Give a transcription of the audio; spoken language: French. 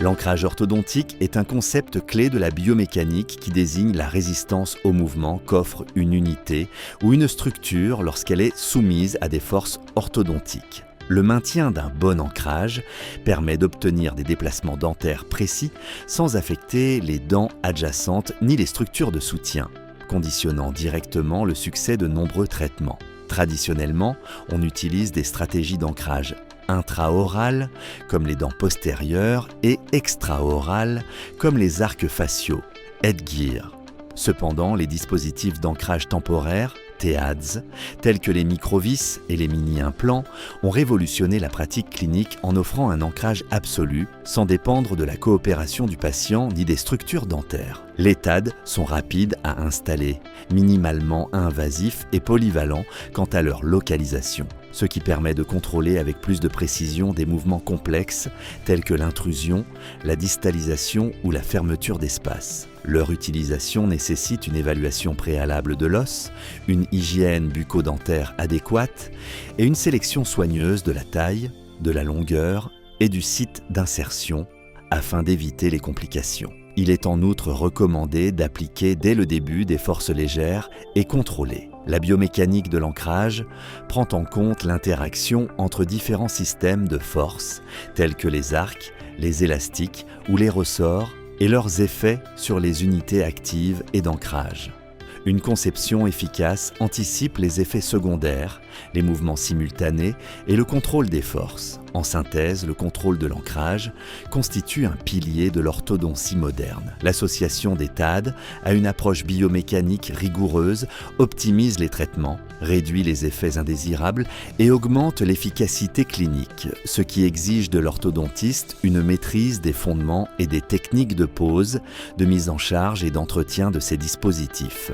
L'ancrage orthodontique est un concept clé de la biomécanique qui désigne la résistance au mouvement qu'offre une unité ou une structure lorsqu'elle est soumise à des forces orthodontiques. Le maintien d'un bon ancrage permet d'obtenir des déplacements dentaires précis sans affecter les dents adjacentes ni les structures de soutien, conditionnant directement le succès de nombreux traitements. Traditionnellement, on utilise des stratégies d'ancrage intraorales, comme les dents postérieures, et extraorales, comme les arcs faciaux, headgear. Cependant, les dispositifs d'ancrage temporaire, TEADS, tels que les microvis et les mini-implants, ont révolutionné la pratique clinique en offrant un ancrage absolu, sans dépendre de la coopération du patient ni des structures dentaires. Les TAD sont rapides à installer, minimalement invasifs et polyvalents quant à leur localisation, ce qui permet de contrôler avec plus de précision des mouvements complexes tels que l'intrusion, la distalisation ou la fermeture d'espace. Leur utilisation nécessite une évaluation préalable de l'os, une hygiène bucco-dentaire adéquate et une sélection soigneuse de la taille, de la longueur et du site d'insertion afin d'éviter les complications. Il est en outre recommandé d'appliquer dès le début des forces légères et contrôlées. La biomécanique de l'ancrage prend en compte l'interaction entre différents systèmes de force, tels que les arcs, les élastiques ou les ressorts, et leurs effets sur les unités actives et d'ancrage. Une conception efficace anticipe les effets secondaires, les mouvements simultanés et le contrôle des forces. En synthèse, le contrôle de l'ancrage constitue un pilier de l'orthodontie moderne. L'association des TAD à une approche biomécanique rigoureuse optimise les traitements, réduit les effets indésirables et augmente l'efficacité clinique, ce qui exige de l'orthodontiste une maîtrise des fondements et des techniques de pose, de mise en charge et d'entretien de ces dispositifs.